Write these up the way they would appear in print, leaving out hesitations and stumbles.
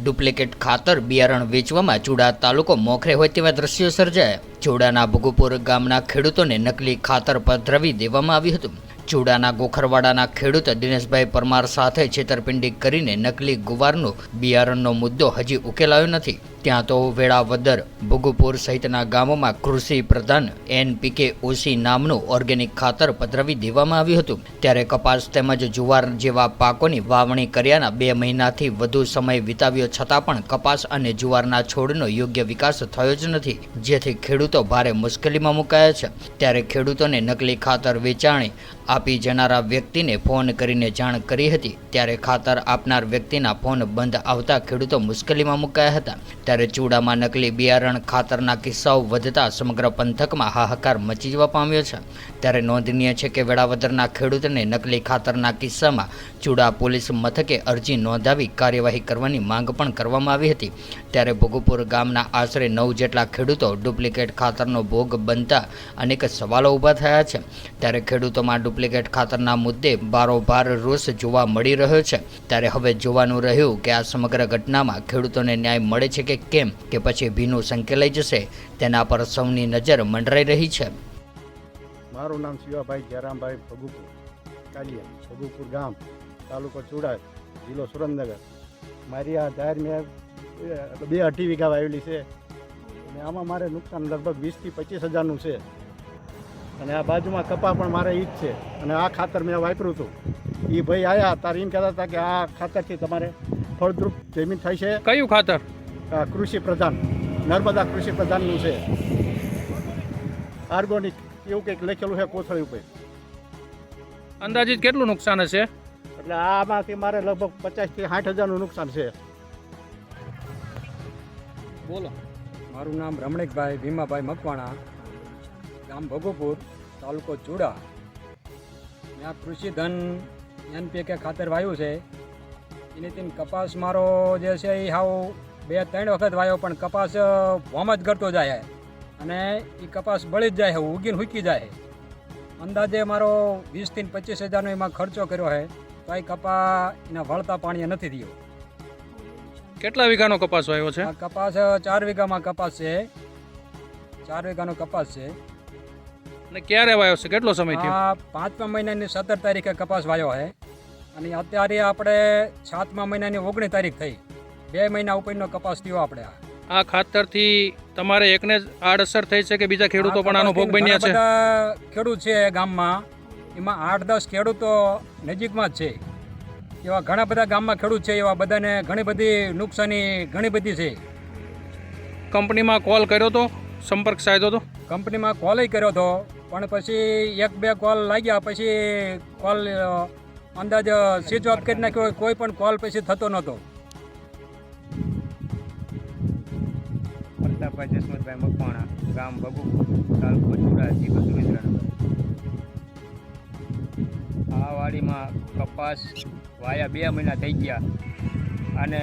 Duplicate ખાતર બિયારણ વેચવામાં ચૂડા તાલુકો મોખરે હોય તેવા દ્રશ્યો સર્જાયા। ચૂડાના ભુગુપુર ગામના ખેડૂતોને નકલી ખાતર પધરાવી દેવામાં આવ્યું હતું। ચૂડાના ગોખરવાડાના ખેડૂત દિનેશભાઈ પરમાર સાથે છેતરપિંડી કરીને નકલી ગુવારનું બિયારણનો મુદ્દો હજી ઉકેલાયો નથી। ત્યાં તો વેળાવદર ભુગુપુર સહિતના ગામોમાં કૃષિ પ્રધાન NPK OC નામનું ઓર્ગેનિક ખાતર પધરાવી દેવામાં આવ્યું હતું। ત્યારે કપાસ તેમજ જુવાર જેવા પાકોની વાવણી કર્યાના 2 મહિનાથી વધુ સમય વિતાવ્યો છતાં પણ કપાસ અને જુવારના છોડનો યોગ્ય વિકાસ થયો જ નથી, જેથી ખેડૂતો ભારે મુશ્કેલીમાં મુકાયા છે। ત્યારે ખેડૂતોને નકલી ખાતર વેચાણી આપી જનારા વ્યક્તિને ફોન કરીને જાણ કરી હતી, ત્યારે ખાતર આપનાર વ્યક્તિના ફોન બંધ આવતા ખેડૂતો મુશ્કેલીમાં મુકાયા હતા। ત્યારે ચૂડામાં નકલી બિયારણ ખાતરના કિસ્સાઓ વધતા સમગ્ર પંથકમાં હાહાકાર મચી જવા પામ્યો છે। ત્યારે નોંધનીય છે કે વેળાવદરના ખેડૂતને નકલી ખાતરના કિસ્સામાં ચૂડા પોલીસ મથકે અરજી નોંધાવી કાર્યવાહી કરવાની માંગ પણ કરવામાં આવી હતી। ત્યારે ભોગુપુર ગામના આશરે 9 જેટલા ખેડૂતો ડુપ્લિકેટ ખાતરનો ભોગ બનતા અનેક સવાલો ઊભા થયા છે। ત્યારે ખેડૂતોમાં ડુપ્લિકેટ ખાતરના મુદ્દે બારોબાર રોષ જોવા મળી રહ્યો છે। ત્યારે હવે જોવાનું રહ્યું કે આ સમગ્ર ઘટનામાં ખેડૂતોને ન્યાય મળે છે કે કેમ, કે પછી ભીનું સંકેલાઈ જશે, તેના પર સૌની નજર મંડરાઈ રહી છે। મારું નામ શિવાભાઈ જયરામભાઈ ભગુપુર કાલિયા, ભગુપુર ગામ, તાલુકો ચૂડા, જિલ્લો સુરેન્દ્રનગર। મારી આ જાહેર મેં 2-2.5 વીઘા વાવેલી છે અને આમાં મારે નુકસાન લગભગ 20 થી 25 હજારનું છે। અને આ બાજુમાં કપા પણ મારે ઈ જ છે અને આ ખાતર મેં વાપર્યું હતું। એ ભાઈ આવ્યા તારે એમ કહેતા હતા કે આ ખાતરથી તમારે ફળદ્રુપ જમીન થઈ છે। કયું ખાતર? કૃષિ પ્રધાન, નર્મદા કૃષિ પ્રધાનનું છે, ઓર્ગેનિક એવું કંઈક લખેલું છે કોથળી ઉપર। અંદાજિત કેટલું નુકસાન હશે? એટલે આમાંથી મારે લગભગ 50 થી 60 હજારનું નુકસાન છે। બોલો। મારું નામ રમણીકભાઈ ભીમાભાઈ મકવાણા, ગામ ભોગુપુર, તાલુકો ચૂડા। ત્યાં કૃષિ ધન NPK ખાતર વાવ્યું છે। એની તીન કપાસ મારો જે છે એ હાવ 2-3 વખત વાવ્યો પણ કપાસ વોમ જ કરતો જાય અને એ કપાસ બળી જ જાય, ઉગીને હુકી જાય। અંદાજે મારો 20 થી 25 હજારનો એમાં ખર્ચો કર્યો છે, તો એ કપા એના વળતા પાણીએ નથી થયો। કેટલા વીઘાનો કપાસ વાવ્યો છે? આ કપાસ 4 વીઘામાં કપાસ છે, 4 વીઘાનો કપાસ છે। અને ક્યારે વાવ્યો છે? કેટલો સમય થયો? આ 5મા મહિનાની 17 તારીખે કપાસ વાવ્યો છે અને અત્યારે આપણે 7મા મહિનાની 19 તારીખ થઈ, 2 મહિના ઉપરનો કપાસ થયો આપણે। આ ખાતરથી તમારે એકને જ આડઅસર થઈ છે કે બીજા ખેડૂતો પણ આનો ભોગ બન્યા છે? બધા ખેડૂત છે ગામમાં, એમાં 8-10 ખેડૂતો નજીકમાં જ છે। એવા ઘણા બધા ગામમાં ખેડૂત છે, એવા બધાને ઘણી બધી નુકસાની ઘણી બધી છે। કંપનીમાં કોલ કર્યો તો, સંપર્ક સાધ્યો તો? કંપનીમાં કોલ કર્યો હતો પણ પછી 1-2 કોલ લાગ્યા, પછી કોલ અંદાજ સ્વિચ ઓફ કરી નાખ્યો, કોઈ પણ કોલ પછી થતો નહોતો। પ્રતાપભાઈ જસમતભાઈ મકવાણા, ગામ ભગુપુર, તાલુકો ચૂડા, જિલ્લો સુરેન્દ્રનગર। આ વાડીમાં કપાસ વાયા 2 મહિના થઈ ગયા અને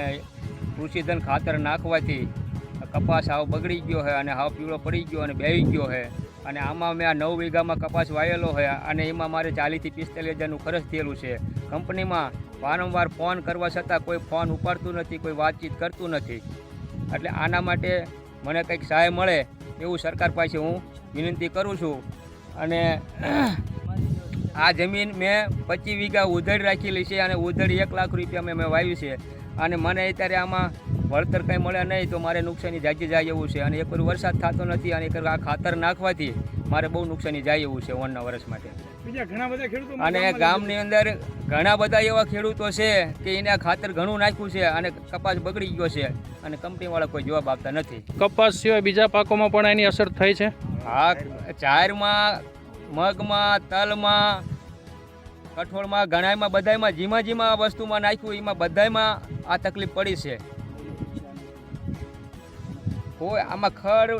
કૃષિધન ખાતર નાખવાથી કપાસ હાવ બગડી ગયો છે અને હાવ પીળો પડી ગયો અને બેહી ગયો છે। અને આમાં મેં આ 9 વીઘામાં કપાસ વાયેલો છે અને એમાં મારે 40 થી 45 હજારનું ખર્ચ થયેલું છે। કંપનીમાં વારંવાર ફોન કરવા છતાં કોઈ ફોન ઉપાડતું નથી, કોઈ વાતચીત કરતું નથી। એટલે આના માટે મને કંઈક સહાય મળે એવું સરકાર પાસે હું વિનંતી કરું છું। અને આ જમીન મેં 25 વીઘા ઉધડ રાખેલી છે અને ઉધડ 1 લાખ રૂપિયા મેં વાવ્યું છે અને મને અત્યારે આમાં વળતર કંઈ મળે નહીં તો મારે નુકસાની જાજી જાય એવું છે। અને એકવાર વરસાદ થતો નથી અને એક આ ખાતર નાખવાથી મારે બહુ નુકસાની જાય એવું છે 1 વર્ષ માટે। બીજા ઘણા બધા ખેડૂતો અને ગામની અંદર ઘણા બધા એવા ખેડૂતો છે કે એને આ ખાતર ઘણું નાખ્યું છે અને કપાસ બગડી ગયો છે અને કંપનીવાળા કોઈ જવાબ આપતા નથી। કપાસ સિવાય બીજા પાકોમાં પણ એની અસર થઈ છે? હા, ચારમાં, મગમાં, તલમાં, કઠોળમાં, ઘણામાં, બધામાં જીમા વસ્તુમાં નાખ્યું, એમાં બધામાં આ તકલીફ પડી છે। કોઈ આમાં ખડ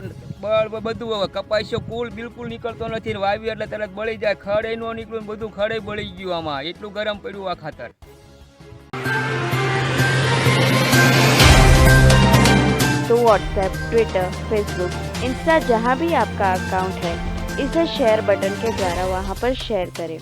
બળ બધું હવે કપાસ્યો કુલ બિલકુલ નીકળતો નથી, વાવ્યું એટલે તરત બળી જાય, ખડ એ ન નીકળ્યું, બધું ખડે બળી ગયું। આમાં એટલું ગરમ પડ્યું આ ખાતર। तो व्हाट्सएप, ट्विटर, फेसबुक, इंस्टा जहाँ भी आपका अकाउंट है, इसे शेयर बटन के द्वारा वहाँ पर शेयर करें।